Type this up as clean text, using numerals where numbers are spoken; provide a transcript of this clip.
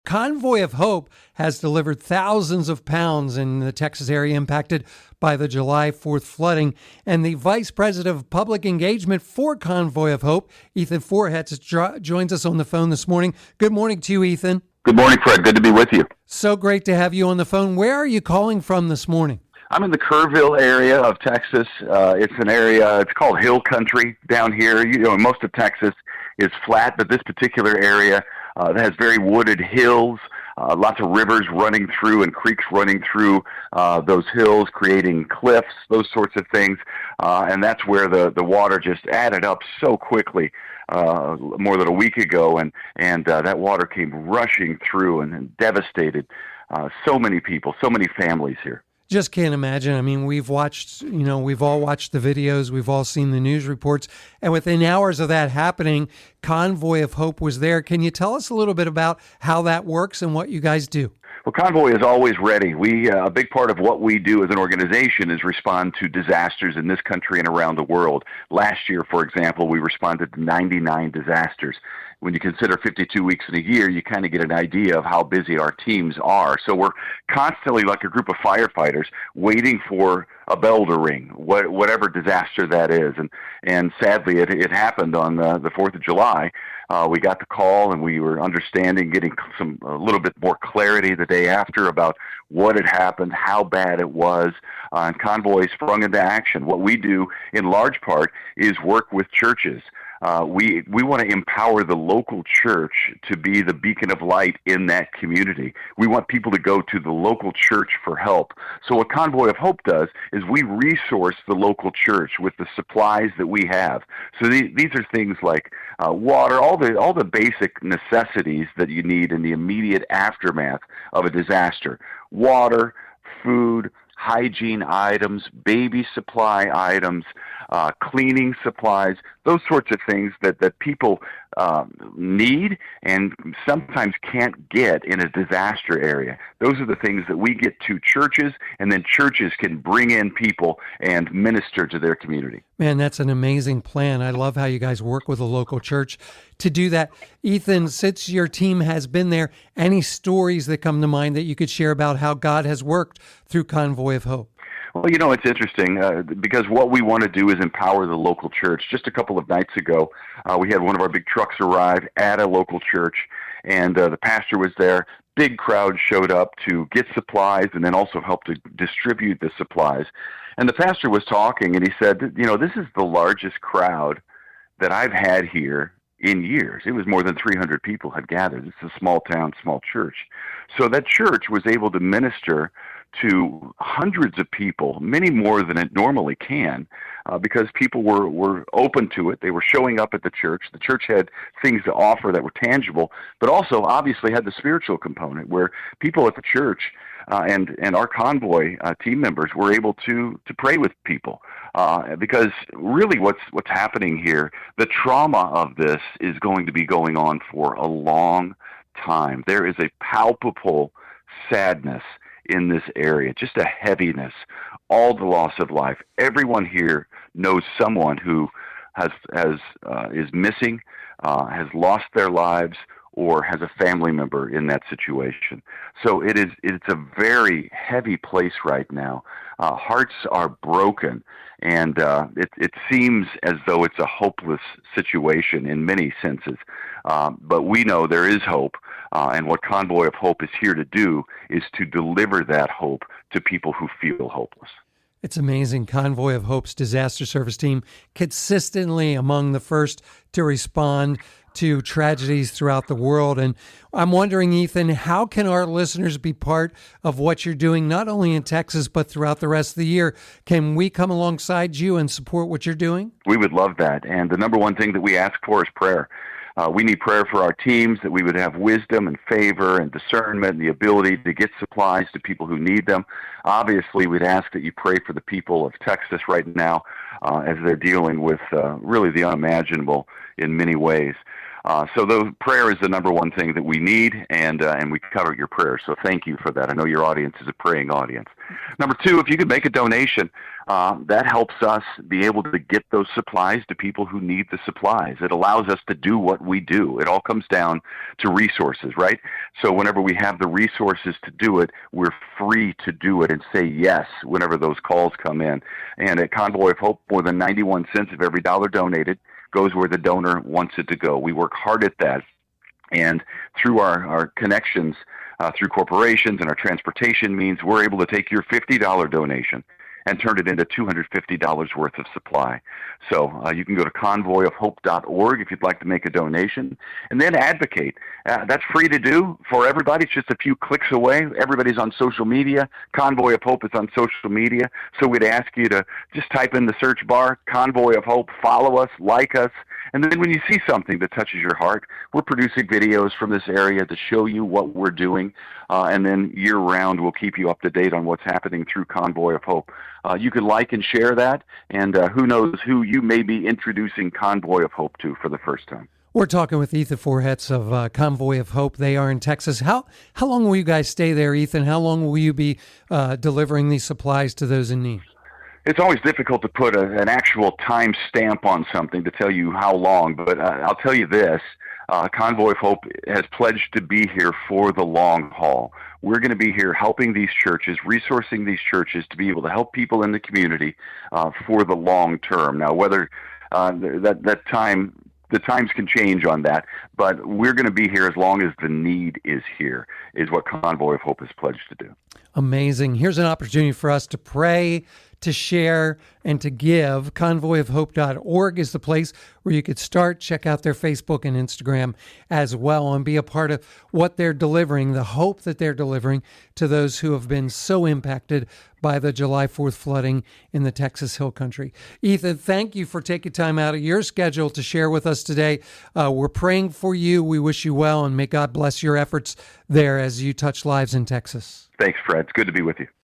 Convoy of Hope has delivered thousands of pounds in the Texas area impacted by the July 4th flooding. And the Vice President of Public Engagement for Convoy of Hope, Ethan Forhetz, joins us on the phone this morning. Good morning to you, Ethan. Good morning, Fred. Good to be with you. So great to have you on the phone. Where are you calling from this morning? I'm in the Kerrville area of Texas. It's an area, it's called hill country down here. Most of Texas is flat, but this particular area that has very wooded hills, lots of rivers running through and creeks running through those hills, creating cliffs, those sorts of things. And that's where the water just added up so quickly more than a week ago, and that water came rushing through and devastated so many people, so many families here. Just can't imagine. I mean, we've all watched the videos, we've all seen the news reports, and within hours of that happening, Convoy of Hope was there. Can you tell us a little bit about how that works and what you guys do? Well, Convoy is always ready. A big part of what we do as an organization is respond to disasters in this country and around the world. Last year, for example, we responded to 99 disasters. When you consider 52 weeks in a year, you kind of get an idea of how busy our teams are. So we're constantly like a group of firefighters waiting for a bell to ring, whatever disaster that is. And sadly, it happened on the 4th of July. We got the call, and we were getting a little bit more clarity the day after about what had happened, how bad it was, and Convoy sprung into action. What we do, in large part, is work with churches. We want to empower the local church to be the beacon of light in that community. We want people to go to the local church for help. So what Convoy of Hope does is we resource the local church with the supplies that we have. So these are things like water, all the basic necessities that you need in the immediate aftermath of a disaster. Water, food, hygiene items, baby supply items, cleaning supplies, those sorts of things that people need and sometimes can't get in a disaster area. Those are the things that we get to churches, and then churches can bring in people and minister to their community. Man, that's an amazing plan. I love how you guys work with a local church to do that. Ethan, since your team has been there, any stories that come to mind that you could share about how God has worked through Convoy of Hope? Well, it's interesting because what we want to do is empower the local church. Just a couple of nights ago, we had one of our big trucks arrive at a local church, and the pastor was there. Big crowd showed up to get supplies and then also help to distribute the supplies. And the pastor was talking, and he said, this is the largest crowd that I've had here in years. It was more than 300 people had gathered. It's a small town, small church. So that church was able to minister to hundreds of people, many more than it normally can, because people were open to it. They were showing up at the church. The church had things to offer that were tangible, but also obviously had the spiritual component where people at the church and our Convoy team members were able to pray with people. Because really what's happening here, the trauma of this is going to be going on for a long time. There is a palpable sadness in this area, just a heaviness, all the loss of life. Everyone here knows someone who is missing, has lost their lives, or has a family member in that situation. So it's a very heavy place right now. Hearts are broken, and it seems as though it's a hopeless situation in many senses. But we know there is hope, and what Convoy of Hope is here to do is to deliver that hope to people who feel hopeless. It's amazing. Convoy of Hope's disaster service team consistently among the first to respond to tragedies throughout the world. And I'm wondering, Ethan, how can our listeners be part of what you're doing, not only in Texas, but throughout the rest of the year? Can we come alongside you and support what you're doing? We would love that. And the number one thing that we ask for is prayer. We need prayer for our teams, that we would have wisdom and favor and discernment and the ability to get supplies to people who need them. Obviously, we'd ask that you pray for the people of Texas right now as they're dealing with really the unimaginable in many ways. So the prayer is the number one thing that we need, and we cover your prayers. So thank you for that. I know your audience is a praying audience. Number two, if you could make a donation, that helps us be able to get those supplies to people who need the supplies. It allows us to do what we do. It all comes down to resources, right? So whenever we have the resources to do it, we're free to do it and say yes whenever those calls come in. And at Convoy of Hope, more than 91 cents of every dollar donated goes where the donor wants it to go. We work hard at that. And through our connections, through corporations and our transportation means, we're able to take your $50 donation and turn it into $250 worth of supply. So you can go to convoyofhope.org if you'd like to make a donation, and then advocate. That's free to do for everybody. It's just a few clicks away. Everybody's on social media. Convoy of Hope is on social media. So we'd ask you to just type in the search bar, Convoy of Hope, follow us, like us, and then when you see something that touches your heart, we're producing videos from this area to show you what we're doing, and then year-round we'll keep you up to date on what's happening through Convoy of Hope. You can like and share that, and who knows who you may be introducing Convoy of Hope to for the first time. We're talking with Ethan Forhetz of Convoy of Hope. They are in Texas. How long will you guys stay there, Ethan? How long will you be delivering these supplies to those in need? It's always difficult to put an actual time stamp on something to tell you how long, but I'll tell you this. Convoy of Hope has pledged to be here for the long haul. We're going to be here helping these churches, resourcing these churches to be able to help people in the community for the long term. Now, whether the times can change on that, but we're going to be here as long as the need is here, is what Convoy of Hope has pledged to do. Amazing. Here's an opportunity for us to pray, to share, and to give. Convoyofhope.org is the place where you could start. Check out their Facebook and Instagram as well and be a part of what they're delivering, the hope that they're delivering to those who have been so impacted by the July 4th flooding in the Texas Hill Country. Ethan, thank you for taking time out of your schedule to share with us today. We're praying for you. We wish you well, and may God bless your efforts there as you touch lives in Texas. Thanks, Fred. It's good to be with you.